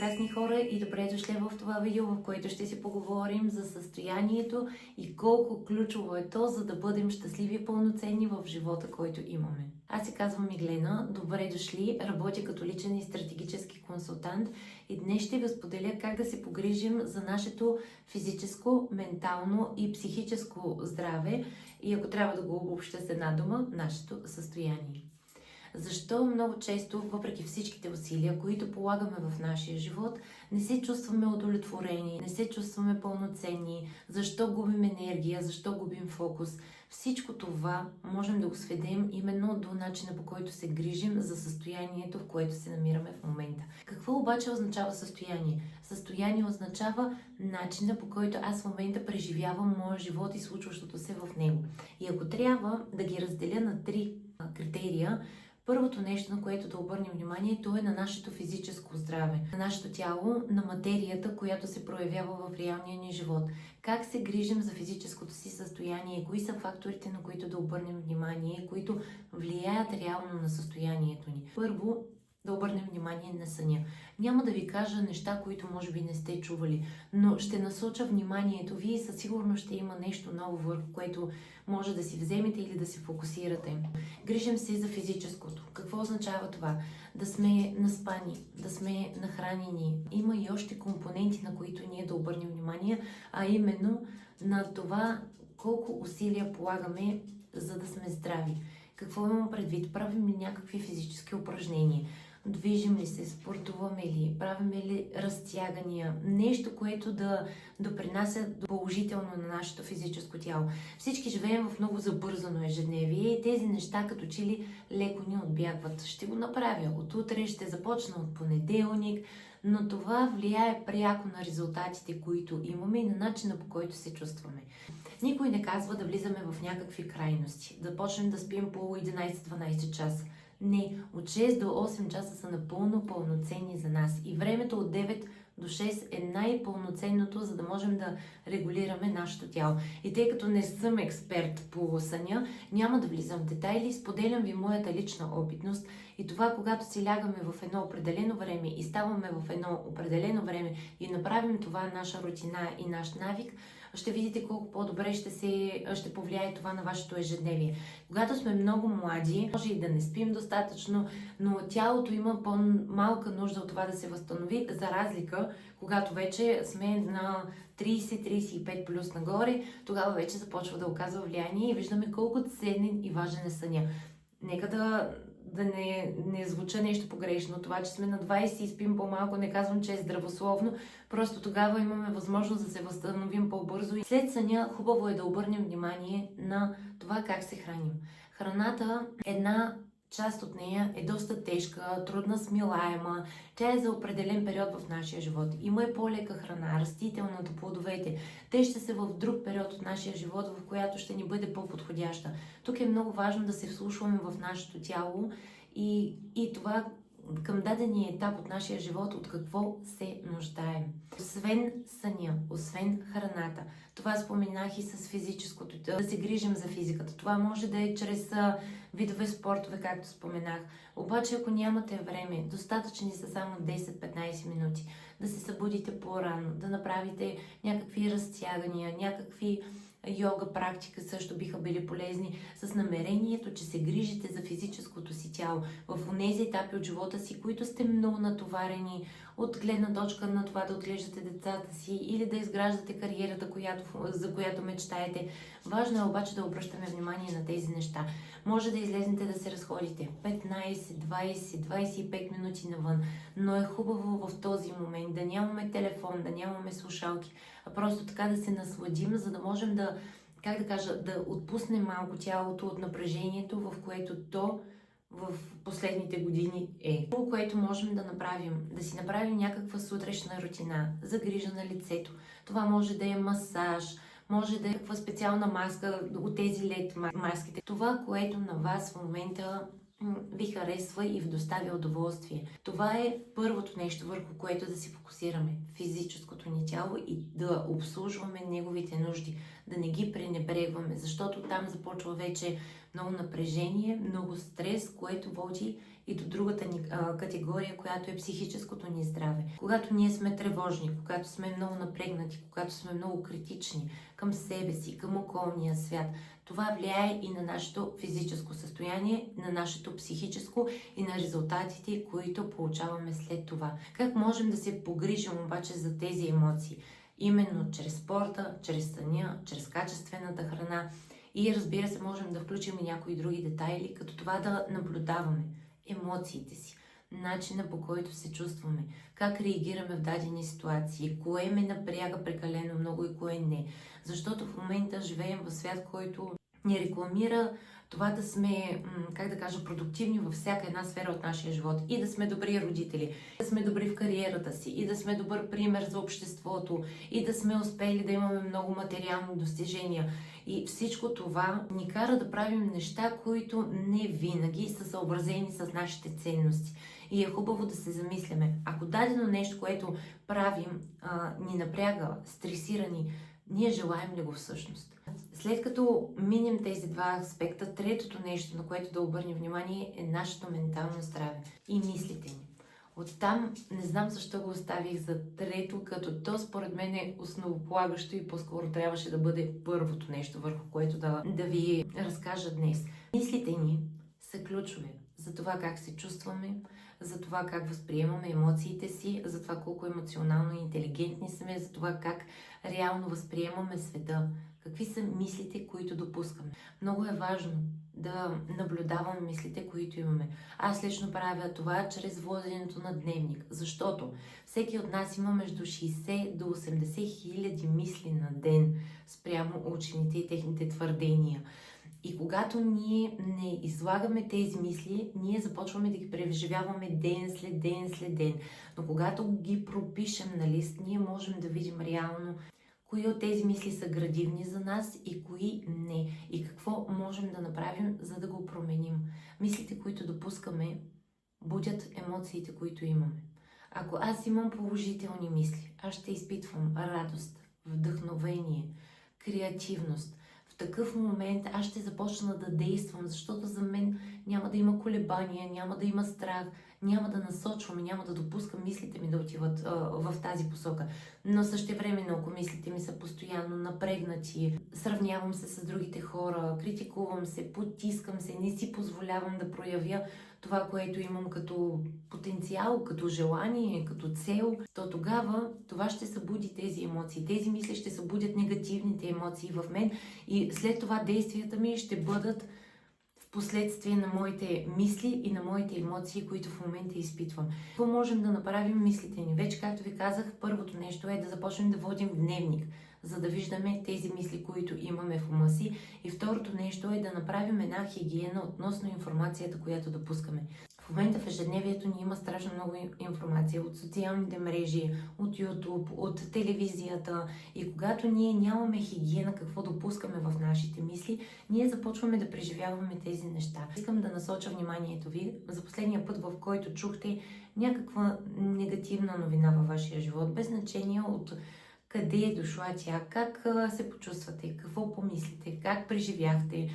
прекрасни хора, и добре дошли в това видео, в което ще си поговорим за състоянието и колко ключово е то, за да бъдем щастливи и пълноценни в живота, който имаме. Аз се казвам Миглена, добре дошли, работя като личен и стратегически консултант и днес ще ви споделя как да се погрижим за нашето физическо, ментално и психическо здраве и ако трябва да го обобщя с една дума, нашето състояние. Защо много често, въпреки всичките усилия, които полагаме в нашия живот, не се чувстваме удовлетворени, не се чувстваме пълноценни, защо губим енергия, защо губим фокус. Всичко това можем да го сведем именно до начина, по който се грижим за състоянието, в което се намираме в момента. Какво обаче означава състояние? Състояние означава начина, по който аз в момента преживявам моя живот и случващото се в него. И ако трябва да ги разделя на 3 критерия, първото нещо, на което да обърнем внимание, то е на нашето физическо здраве, на нашето тяло, на материята, която се проявява в реалния ни живот. Как се грижим за физическото си състояние, кои са факторите, на които да обърнем внимание, които влияят реално на състоянието ни. Първо, да обърнем внимание на съня. Няма да ви кажа неща, които може би не сте чували, но ще насоча вниманието ви и със сигурност ще има нещо ново, върху което може да си вземете или да се фокусирате. Грижим се за физическото. Какво означава това? Да сме наспани, да сме нахранени. Има и още компоненти, на които ние да обърнем внимание, а именно на това колко усилия полагаме, за да сме здрави. Какво имам предвид? Правим ли някакви физически упражнения? Движим ли се, спортуваме ли, правим ли разтягания, нещо, което да допринася положително на нашето физическо тяло. Всички живеем в много забързано ежедневие и тези неща като че ли леко ни отбягват. Ще го направя от утре, ще започна от понеделник, но това влияе пряко на резултатите, които имаме и на начина, по който се чувстваме. Никой не казва да влизаме в някакви крайности, да почнем да спим по 11-12 часа. Не, от 6 до 8 часа са напълно пълноценни за нас и времето от 9 до 6 е най-пълноценното, за да можем да регулираме нашето тяло. И тъй като не съм експерт по съня, няма да влизам в детайли, споделям ви моята лична опитност и това, когато си лягаме в едно определено време и ставаме в едно определено време и направим това наша рутина и наш навик, ще видите колко по-добре ще повлияе това на вашето ежедневие. Когато сме много млади, може и да не спим достатъчно, но тялото има по-малка нужда от това да се възстанови, за разлика, когато вече сме на 30-35 плюс нагоре, тогава вече започва да оказва влияние и виждаме колко ценен и важен е съня. Нека да не звуча нещо погрешно. Това, че сме на 20 и спим по-малко, не казвам, че е здравословно. Просто тогава имаме възможност да се възстановим по-бързо. И след съня хубаво е да обърнем внимание на това как се храним. Храната, една част от нея е доста тежка, трудна, смилаема. Тя е за определен период в нашия живот. Има и по-лека храна, растителната, плодовете. Те ще са в друг период от нашия живот, в която ще ни бъде по-подходяща. Тук е много важно да се вслушваме в нашето тяло и това към дадения етап от нашия живот, от какво се нуждаем. Освен съня, освен храната, това споменах и с физическото, да се грижим за физиката. Това може да е чрез видове спортове, както споменах. Обаче, ако нямате време, достатъчни са само 10-15 минути, да се събудите по-рано, да направите някакви разтягания, някакви йога практика също биха били полезни, с намерението, че се грижите за физическото си тяло в тези етапи от живота си, които сте много натоварени от гледна точка на това да отглеждате децата си или да изграждате кариерата, за която мечтаете. Важно е обаче да обръщаме внимание на тези неща. Може да излезнете да се разходите 15, 20, 25 минути навън, но е хубаво в този момент да нямаме телефон, да нямаме слушалки, а просто така да се насладим, за да можем да отпуснем малко тялото от напрежението, в което то в последните години е. Това, което можем да направим, да си направим някаква сутрешна рутина за грижа на лицето. Това може да е масаж, може да е някаква специална маска от тези LED маските. Това, което на вас в момента ви харесва и ви доставя удоволствие. Това е първото нещо, върху което да се фокусираме. Физическото ни тяло и да обслужваме неговите нужди, да не ги пренебрегваме, защото там започва вече много напрежение, много стрес, което води и до другата ни категория, която е психическото ни здраве. Когато ние сме тревожни, когато сме много напрегнати, когато сме много критични към себе си, към околния свят, това влияе и на нашето физическо състояние, на нашето психическо и на резултатите, които получаваме след това. Как можем да се погрижим обаче за тези емоции? Именно чрез спорта, чрез съня, чрез качествената храна и разбира се, можем да включим и някои други детайли, като това да наблюдаваме емоциите си, начина по който се чувстваме, как реагираме в дадени ситуации, кое ме напряга прекалено много и кое не. Защото в момента живеем в свят, който ни рекламира това да сме, продуктивни във всяка една сфера от нашия живот. И да сме добри родители, да сме добри в кариерата си, и да сме добър пример за обществото, и да сме успели да имаме много материални достижения. И всичко това ни кара да правим неща, които не винаги са съобразени с нашите ценности. И е хубаво да се замисляме. Ако дадено нещо, което правим, ни напряга, стресира ни, ние желаем ли го всъщност? След като минем тези два аспекта, третото нещо, на което да обърнем внимание, е нашето ментално здраве и мислите ни. Оттам не знам защо го оставих за трето, като то според мен е основополагащо и по-скоро трябваше да бъде първото нещо, върху което да ви разкажа днес. Мислите ни са ключови за това как се чувстваме, за това как възприемаме емоциите си, за това колко емоционално интелигентни сме, за това как реално възприемаме света. Какви са мислите, които допускаме? Много е важно да наблюдаваме мислите, които имаме. Аз лично правя това чрез воденето на дневник, защото всеки от нас има между 60 до 80 хиляди мисли на ден спрямо учените и техните твърдения. И когато ние не излагаме тези мисли, ние започваме да ги преживяваме ден след ден след ден. Но когато ги пропишем на лист, ние можем да видим реално кои от тези мисли са градивни за нас и кои не. И какво можем да направим, за да го променим. Мислите, които допускаме, будят емоциите, които имаме. Ако аз имам положителни мисли, аз ще изпитвам радост, вдъхновение, креативност. В такъв момент аз ще започна да действам, защото за мен няма да има колебания, няма да има страх, няма да насочвам и няма да допускам мислите ми да отиват в тази посока. Но същевременно, ако мислите ми са постоянно напрегнати, сравнявам се с другите хора, критикувам се, потискам се, не си позволявам да проявя това, което имам като потенциал, като желание, като цел, то тогава това ще събуди тези емоции. Тези мисли ще събудят негативните емоции в мен и след това действията ми ще бъдат в последствие на моите мисли и на моите емоции, които в момента изпитвам. Какво можем да направим мислите ни? Вече, както ви казах, първото нещо е да започнем да водим дневник, за да виждаме тези мисли, които имаме в ума си. И второто нещо е да направим една хигиена относно информацията, която допускаме. В момента в ежедневието ни има страшно много информация от социалните мрежи, от YouTube, от телевизията. И когато ние нямаме хигиена какво допускаме в нашите мисли, ние започваме да преживяваме тези неща. Искам да насоча вниманието ви за последния път, в който чухте някаква негативна новина във вашия живот, без значение от къде е дошла тя, как се почувствате, какво помислите, как преживяхте,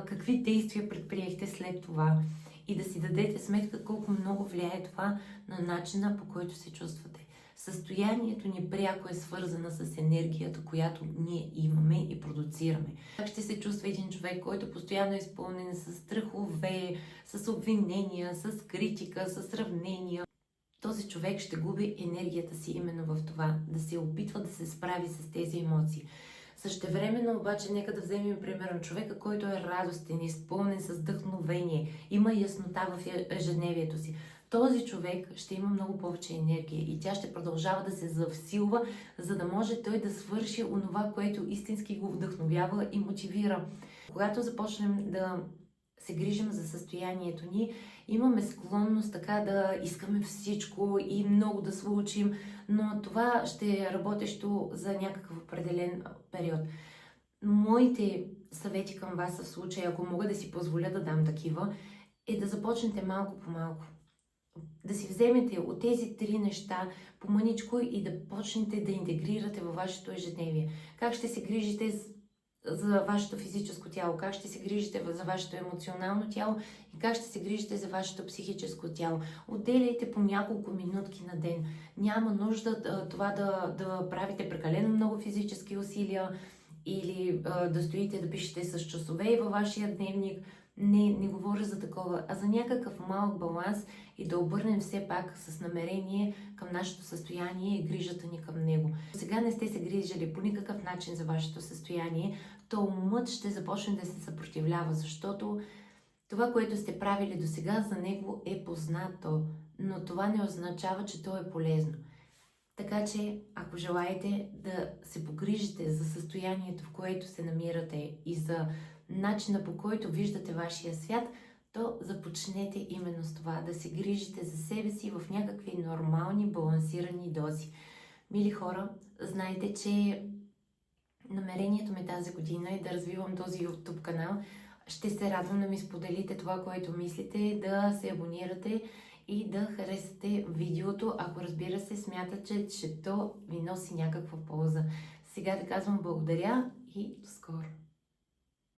какви действия предприехте след това. И да си дадете сметка колко много влияе това на начина, по който се чувствате. Състоянието ни пряко е свързано с енергията, която ние имаме и продуцираме. Как ще се чувства един човек, който постоянно е изпълнен с страхове, с обвинения, с критика, с сравнения? Този човек ще губи енергията си именно в това, да се опитва да се справи с тези емоции. Същевременно обаче нека да вземем примерно човека, който е радостен, изпълнен с вдъхновение, има яснота в ежедневието си. Този човек ще има много повече енергия и тя ще продължава да се засилва, за да може той да свърши онова, което истински го вдъхновява и мотивира. Когато започнем да се грижим за състоянието ни, имаме склонност така да искаме всичко и много да случим, но това ще е работещо за някакъв определен период. Моите съвети към вас в случая, ако мога да си позволя да дам такива, е да започнете малко по малко. Да си вземете от тези три неща по мъничко и да почнете да интегрирате във вашето ежедневие. Как ще се грижите за вашето физическо тяло, как ще се грижите за вашето емоционално тяло и как ще се грижите за вашето психическо тяло. Отделяйте по няколко минутки на ден. Няма нужда това да правите прекалено много физически усилия или да стоите да пишете с часове във вашия дневник. Не говоря за такова, а за някакъв малък баланс и да обърнем все пак с намерение към нашето състояние и грижата ни към него. Сега не сте се грижили по никакъв начин за вашето състояние, то умът ще започне да се съпротивлява, защото това, което сте правили до сега, за него е познато, но това не означава, че то е полезно. Така че, ако желаете да се погрижите за състоянието, в което се намирате и за начина, по който виждате вашия свят, то започнете именно с това, да се грижите за себе си в някакви нормални, балансирани дози. Мили хора, знайте, че намерението ми тази година е да развивам този YouTube канал. Ще се радвам да ми споделите това, което мислите, да се абонирате и да харесате видеото, ако разбира се смятате, че то ви носи някаква полза. Сега да казвам благодаря и до скоро!